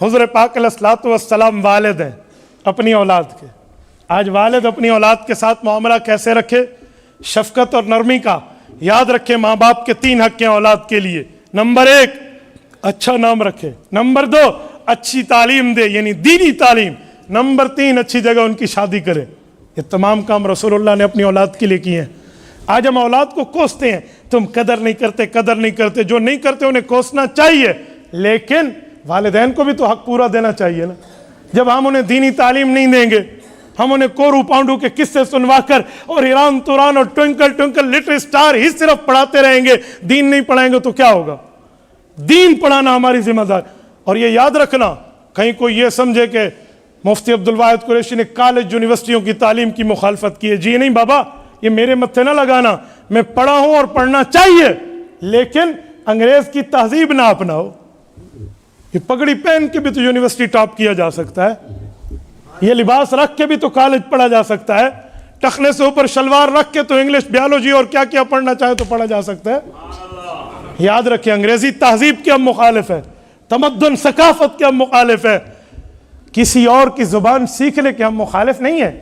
حضور پاک علیہ الصلوۃ والسلام والد ہیں اپنی اولاد کے. آج والد اپنی اولاد کے ساتھ معاملہ کیسے رکھے؟ شفقت اور نرمی کا. یاد رکھے ماں باپ کے 3 حق ہیں اولاد کے لیے. نمبر 1 اچھا نام رکھے. نمبر 2 اچھی تعلیم دے یعنی دینی تعلیم. نمبر 3 اچھی جگہ ان کی شادی کرے. یہ تمام کام رسول اللہ نے اپنی اولاد کے لیے کیے ہیں. آج ہم اولاد کو کوستے ہیں, تم قدر نہیں کرتے. جو نہیں کرتے انہیں کوسنا چاہیے, لیکن والدین کو بھی تو حق پورا دینا چاہیے نا. جب ہم انہیں دینی تعلیم نہیں دیں گے, ہم انہیں کورو پاؤنڈو کے قصے سنوا کر اور ایران توران اور ٹوئنکل ٹوئنکل لٹل اسٹار ہی صرف پڑھاتے رہیں گے, دین نہیں پڑھائیں گے تو کیا ہوگا؟ دین پڑھانا ہماری ذمہ داری. اور یہ یاد رکھنا, کہیں کوئی یہ سمجھے کہ مفتی عبدالواحد قریشی نے کالج یونیورسٹیوں کی تعلیم کی مخالفت کی ہے. جی نہیں بابا, یہ میرے متھے نہ لگانا. میں پڑھا ہوں اور پڑھنا چاہیے, لیکن انگریز کی تہذیب نہ اپناؤ. یہ پگڑی پہن کے بھی تو یونیورسٹی ٹاپ کیا جا سکتا ہے, یہ لباس رکھ کے بھی تو کالج پڑھا جا سکتا ہے, ٹخنے سے اوپر شلوار رکھ کے تو انگلش بیالوجی اور کیا کیا پڑھنا چاہے تو پڑھا جا سکتا ہے. یاد رکھیں, انگریزی تہذیب کے ہم مخالف ہے, تمدن ثقافت کے ہم مخالف ہے. کسی اور کی زبان سیکھنے کے ہم مخالف نہیں ہیں.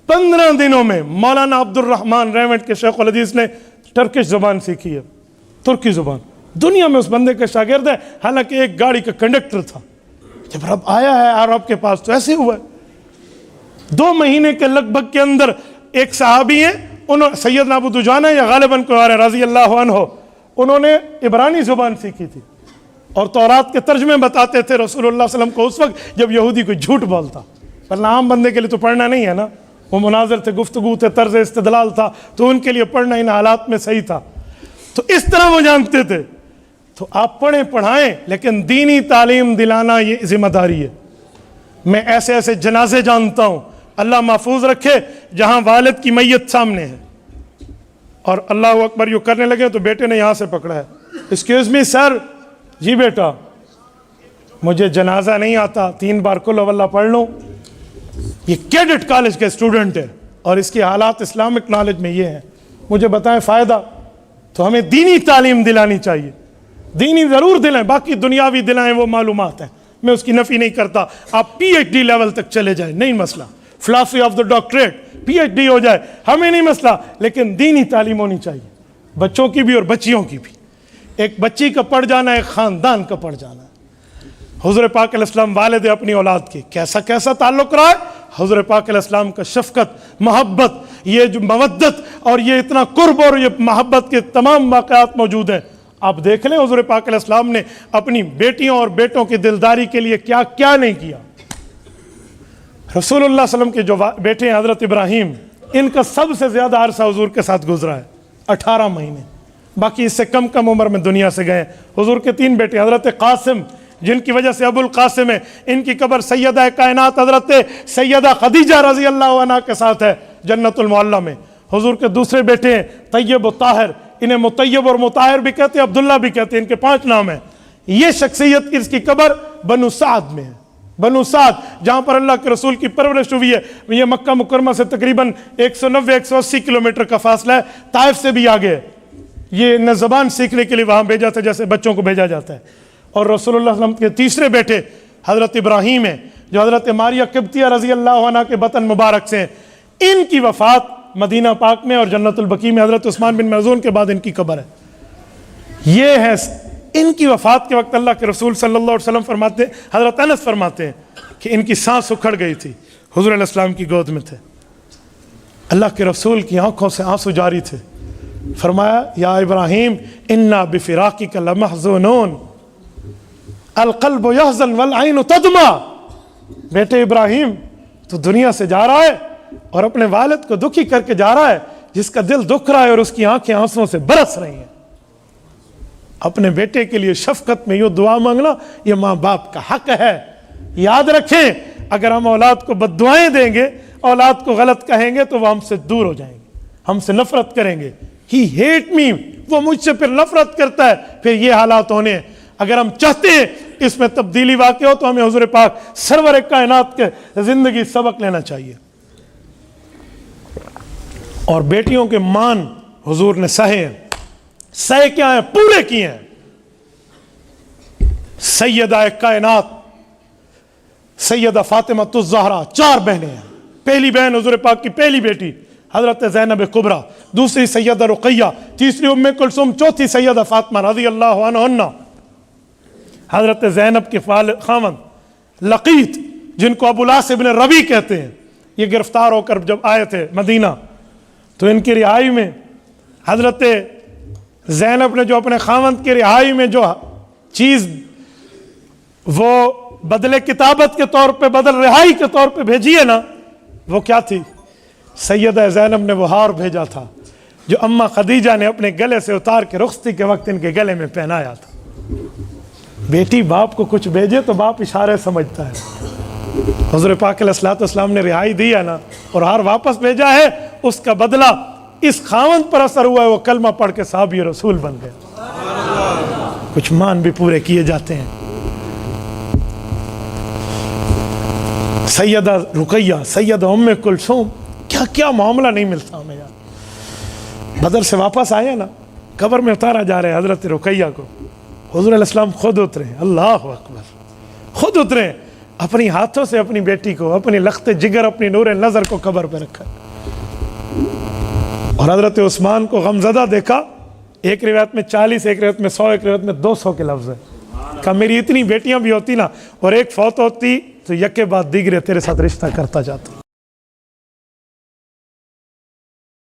15 دنوں میں مولانا عبد الرحمن ریونٹ کے شیخ الحدیث نے ٹرکش زبان سیکھی ہے, ترکی زبان. دنیا میں اس بندے کے شاگرد ہے, حالانکہ ایک گاڑی کا کنڈکٹر تھا. جب رب آیا ہے عرب کے پاس تو ایسے ہوا ہے. 2 مہینے کے لگ بھگ کے اندر ایک صحابی ہیں, انہوں سیدنا ابو دجانہ یا غالباً کوئی اور رضی اللہ عنہ, انہوں نے عبرانی زبان سیکھی تھی اور تورات کے ترجمے بتاتے تھے رسول اللہ صلی اللہ علیہ وسلم کو اس وقت جب یہودی کوئی جھوٹ بولتا. ورنہ عام بندے کے لیے تو پڑھنا نہیں ہے نا, وہ مناظر تھے, گفتگو تھے, طرز استدلال تھا, تو ان کے لیے پڑھنا ان حالات میں صحیح تھا. تو اس طرح وہ جانتے تھے. تو آپ پڑھیں پڑھائیں, لیکن دینی تعلیم دلانا یہ ذمہ داری ہے. میں ایسے ایسے جنازے جانتا ہوں, اللہ محفوظ رکھے, جہاں والد کی میت سامنے ہے اور اللہ اکبر یوں کرنے لگے تو بیٹے نے یہاں سے پکڑا ہے, ایکسکیوز می سر. جی بیٹا, مجھے جنازہ نہیں آتا, 3 بار قل ہو اللہ پڑھ لوں. یہ کیڈٹ کالج کے اسٹوڈنٹ ہے اور اس کی حالات اسلامک نالج میں یہ ہیں. مجھے بتائیں فائدہ؟ تو ہمیں دینی تعلیم دلانی چاہیے. دینی ضرور دلائیں, باقی دنیاوی دلائیں وہ معلومات ہیں, میں اس کی نفی نہیں کرتا. آپ پی ایچ ڈی لیول تک چلے جائیں, نہیں مسئلہ. Philosophy of the doctorate P H D ہو جائے, ہمیں نہیں مسئلہ, لیکن دینی تعلیم ہونی چاہیے, بچوں کی بھی اور بچیوں کی بھی. ایک بچی کا پڑھ جانا ایک خاندان کا پڑھ جانا ہے. حضور پاک علیہ السلام والد اپنی اولاد کے, کیسا کیسا تعلق رہا ہے. حضور پاک علیہ السلام کا شفقت, محبت, یہ جو مودت اور یہ اتنا قرب اور یہ محبت کے تمام واقعات موجود ہیں. آپ دیکھ لیں حضور پاک علیہ السلام نے اپنی بیٹیوں اور بیٹوں کی دلداری کے لیے کیا کیا نہیں کیا. رسول اللہ صلی اللہ علیہ وسلم کے جو بیٹے ہیں حضرت ابراہیم, ان کا سب سے زیادہ عرصہ حضور کے ساتھ گزرا ہے, 18 مہینے. باقی اس سے کم عمر میں دنیا سے گئے. حضور کے 3 بیٹے, حضرت قاسم جن کی وجہ سے ابو القاسم ہے, ان کی قبر سیدہ کائنات حضرت سیدہ خدیجہ رضی اللہ عنہ کے ساتھ ہے جنت المعلی میں. حضور کے دوسرے بیٹے ہیں طیب و طاہر, انہیں مطیب اور مطاہر بھی کہتے ہیں, عبداللہ بھی کہتے ہیں, ان کے 5 نام ہیں. یہ شخصیت اس کی قبر بنو سعد میں ہے. بنو سعد جہاں پر اللہ کے رسول کی پرورش ہوئی ہے, یہ مکہ مکرمہ سے تقریباً 190-180 کلومیٹر کا فاصلہ ہے, طائف سے بھی آگے ہے. یہ نہ زبان سیکھنے کے لیے وہاں بھیجا تھا جیسے بچوں کو بھیجا جاتا ہے. اور رسول اللہ صلی اللہ علیہ وسلم کے تیسرے بیٹے حضرت ابراہیم ہیں, جو حضرت ماریہ قبطیہ رضی اللہ عنہ کے بطن مبارک سے ہیں. ان کی وفات مدینہ پاک میں اور جنت البقیع میں حضرت عثمان بن مظعون کے بعد ان کی قبر ہے. یہ ہے ان کی وفات کے وقت اللہ کے رسول صلی اللہ علیہ وسلم فرماتے ہیں, حضرت انس فرماتے ہیں کہ ان کی سانس اکھڑ گئی تھی, حضور علیہ السلام کی گود میں تھے. اللہ کے رسول کی آنکھوں سے آنسو جاری تھے. فرمایا یا ابراہیم انا بفراقک لمحزونون القلب یحزن والعین تدمع. بیٹے ابراہیم, تو دنیا سے جا رہا ہے اور اپنے والد کو دکھی کر کے جا رہا ہے, جس کا دل دکھ رہا ہے اور اس کی آنکھیں آنسوؤں سے برس رہی ہیں. اپنے بیٹے کے لیے شفقت میں یہ دعا مانگنا یہ ماں باپ کا حق ہے. یاد رکھیں, اگر ہم اولاد کو بد دعائیں دیں گے, اولاد کو غلط کہیں گے, تو وہ ہم سے دور ہو جائیں گے, ہم سے نفرت کریں گے. ہی ہیٹ می, وہ مجھ سے پھر نفرت کرتا ہے. پھر یہ حالات ہونے ہیں. اگر ہم چاہتے ہیں اس میں تبدیلی واقع ہو تو ہمیں حضور پاک سرور کائنات کے زندگی سبق لینا چاہیے. اور بیٹیوں کے مان حضور نے سہے ہیں. سہے کیا ہیں؟ پورے کیے ہیں. سیدہ کائنات سیدہ فاطمہ الزہرا، 4 بہنیں ہیں. پہلی بہن حضور پاک کی پہلی بیٹی حضرت زینب کبریٰ، دوسری سیدہ رقیہ، تیسری ام کلثوم، چوتھی سیدہ فاطمہ رضی اللہ عنہن. حضرت زینب کے خاوند لقیط، جن کو ابو العاص ابن ربیع کہتے ہیں، یہ گرفتار ہو کر جب آئے تھے مدینہ تو ان کی رہائی میں حضرت زینب نے جو اپنے خاوند کی رہائی میں جو چیز وہ بدلے کتابت کے طور پہ، بدل رہائی کے طور پہ بھیجی ہے نا، وہ کیا تھی؟ سیدہ زینب نے وہ ہار بھیجا تھا جو اماں خدیجہ نے اپنے گلے سے اتار کے رخصتی کے وقت ان کے گلے میں پہنایا تھا. بیٹی باپ کو کچھ بھیجے تو باپ اشارے سمجھتا ہے. حضور پاک علیہ الصلوۃ والسلام نے رہائی دی ہے نا اور ہار واپس بھیجا ہے، اس کا بدلہ اس خاوند پر اثر ہوا ہے، وہ کلمہ پڑھ کے صحابی رسول بن گیا. کچھ مان بھی پورے کیے جاتے ہیں. سیدہ رقیہ، سیدہ ام کلثوم، کیا کیا معاملہ نہیں ملتا ہمیں یار. بدر سے واپس آئے نا، قبر میں اتارا جا رہے حضرت رقیہ کو، حضور علیہ السلام خود اترے، اللہ اکبر، خود اترے، اپنی ہاتھوں سے اپنی بیٹی کو، اپنی لخت جگر، اپنی نور نظر کو قبر پہ رکھا. اور حضرت عثمان کو غمزدہ دیکھا. ایک روایت میں 40، ایک روایت میں 100، ایک روایت میں 200 کے لفظ ہے. کہ میری اتنی بیٹیاں بھی ہوتی نا اور ایک فوت ہوتی تو یکے بعد دیگرے تیرے ساتھ رشتہ کرتا جاتا.